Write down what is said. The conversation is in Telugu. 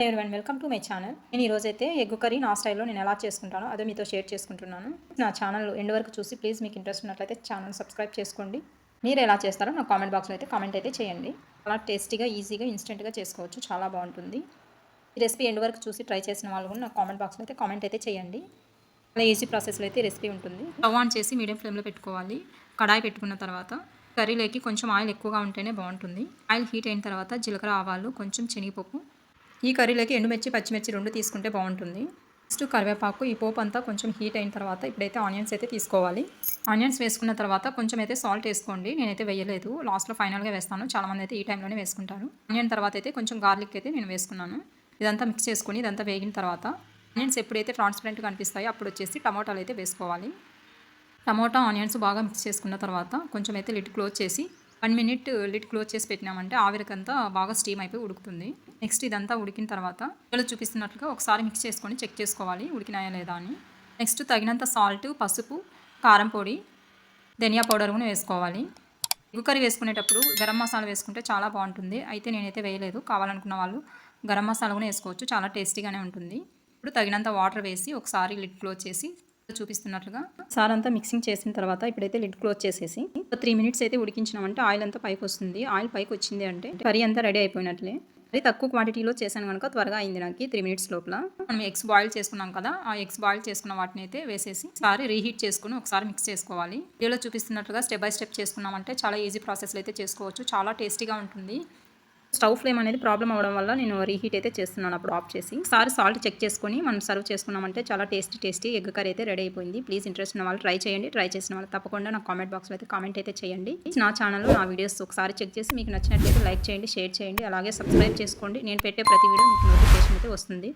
Everyone welcome to my channel. నేను ఈరోజైతే ఎగ్ కర్రీ నా స్టైల్లో నేను ఎలా చేసుకుంటానో అదే మీతో షేర్ చేసుకుంటున్నాను. నా ఛానల్ ఎండ్ వరకు చూసి ప్లీజ్ మీకు ఇంట్రెస్ట్ ఉన్నట్లయితే ఛానల్ సబ్స్క్రైబ్ చేసుకోండి. మీరు ఎలా చేస్తారో నా కామెంట్ బాక్స్లో అయితే కామెంట్ అయితే చేయండి. చాలా టేస్టీగా ఈజీగా ఇన్స్టెంట్గా చేసుకోవచ్చు, చాలా బాగుంటుంది. ఈ రెసిపీ ఎండ్ వరకు చూసి ట్రై చేసిన వాళ్ళు కూడా నా కామెంట్ బాక్స్లో అయితే కామెంట్ అయితే చేయండి. చాలా ఈజీ ప్రాసెస్లో అయితే రెసిపీ ఉంటుంది. స్టవ్ ఆన్ చేసి మీడియం ఫ్లేమ్లో పెట్టుకోవాలి. కడాయి పెట్టుకున్న తర్వాత కర్రీలోకి కొంచెం ఆయిల్ ఎక్కువగా ఉంటేనే బాగుంటుంది. ఆయిల్ హీట్ అయిన తర్వాత జీలకర్ర, ఆవాలు, కొంచెం శనగపప్పు, ఈ కర్రీలోకి ఎండుమిర్చి, పచ్చిమిర్చి 2 తీసుకుంటే బాగుంటుంది. నెక్స్ట్ కరివేపాకు. ఈ పోపు అంతా కొంచెం హీట్ అయిన తర్వాత ఇప్పుడైతే ఆనియన్స్ అయితే తీసుకోవాలి. ఆనియన్స్ వేసుకున్న తర్వాత కొంచెం అయితే సాల్ట్ వేసుకోండి. నేనైతే వేయలేదు, లాస్ట్లో ఫైనల్గా వేస్తాను. చాలామంది అయితే ఈ టైంలోనే వేసుకుంటారు. ఆనియన్ తర్వాత అయితే కొంచెం గార్లిక్ అయితే నేను వేసుకున్నాను. ఇదంతా మిక్స్ చేసుకొని ఇదంతా వేగిన తర్వాత ఆనియన్స్ ఎప్పుడైతే ట్రాన్స్పరెంట్గా కనిపిస్తాయో అప్పుడు వచ్చేసి టమాటాలు అయితే వేసుకోవాలి. టమాటా ఆనియన్స్ బాగా మిక్స్ చేసుకున్న తర్వాత కొంచెం అయితే లిడ్ క్లోజ్ చేసి 1 మినిట్ లిడ్ క్లోజ్ చేసి పెట్టినామంటే ఆవిరికంతా బాగా స్టీమ్ అయిపోయి ఉడుకుతుంది. నెక్స్ట్ ఇదంతా ఉడికిన తర్వాత ఇలా చూపిస్తున్నట్లుగా ఒకసారి మిక్స్ చేసుకొని చెక్ చేసుకోవాలి ఉడికినాయా లేదా అని. నెక్స్ట్ తగినంత సాల్ట్, పసుపు, కారం పొడి, ధనియా పౌడర్ కూడా వేసుకోవాలి. ఎగ్ కర్రీ వేసుకునేటప్పుడు గరం మసాలా వేసుకుంటే చాలా బాగుంటుంది. అయితే నేనైతే వేయలేదు. కావాలనుకున్న వాళ్ళు గరం మసాలా కూడా వేసుకోవచ్చు, చాలా టేస్టీగానే ఉంటుంది. ఇప్పుడు తగినంత వాటర్ వేసి ఒకసారి లిడ్ క్లోజ్ చేసి చూపిస్తున్నట్లుగా సార్ అంతా మిక్సింగ్ చేసిన తర్వాత ఇప్పుడైతే లిడ్ క్లోజ్ చేసేసి 3 మినిట్స్ అయితే ఉడికించినామంటే ఆయిల్ అంతా పైకి వస్తుంది. ఆయిల్ పైకి వచ్చింది అంటే కర్రీ అంతా రెడీ అయిపోయినట్లే. అది తక్కువ క్వాంటిటీలో చేశాను కనుక త్వరగా అయింది నాకు 3 మినిట్స్ లోపల. మనం ఎగ్స్ బాయిల్ చేసుకున్నాం కదా, ఆ ఎగ్స్ బాయిల్ చేసుకున్న వాటిని అయితే వేసేసి ఒకసారి రీహీట్ చేసుకుని ఒకసారి మిక్స్ చేసుకోవాలి. వీడియోలో చూపిస్తున్నట్లుగా స్టెప్ బై స్టెప్ చేసుకున్నామంటే చాలా ఈజీ ప్రాసెస్లో అయితే చేసుకోవచ్చు, చాలా టేస్టీగా ఉంటుంది. స్టవ్ ఫ్లేమ్ అనేది ప్రాబ్లం అవడం వల్ల నేను రీహీట్ అయితే చేస్తున్నాను అప్పుడు ఆఫ్ చేసి. ఒకసారి సాల్ట్ చెక్ చేసుకొని మనం సర్వ్ చేసుకున్నామంటే చాలా టేస్టీ ఎగ్ కర్రీ అయితే రెడీ అయిపోయింది. ప్లీజ్ ఇంట్రెస్ట్ ఉన్న వాళ్ళు ట్రై చేయండి. ట్రై చేసిన వాళ్ళు తప్పకుండా నా కామెంట్ బాక్స్లో అయితే కామెంట్ అయితే చేయండి. నా ఛానల్లో నా వీడియోస్ ఒకసారి చెక్ చేసి మీకు నచ్చినట్లయితే లైక్ చేయండి, షేర్ చేయండి, అలాగే సబ్స్క్రైబ్ చేసుకోండి. నేను పెట్టే ప్రతి వీడియో మీకు నోటిఫికేషన్ అయితే వస్తుంది.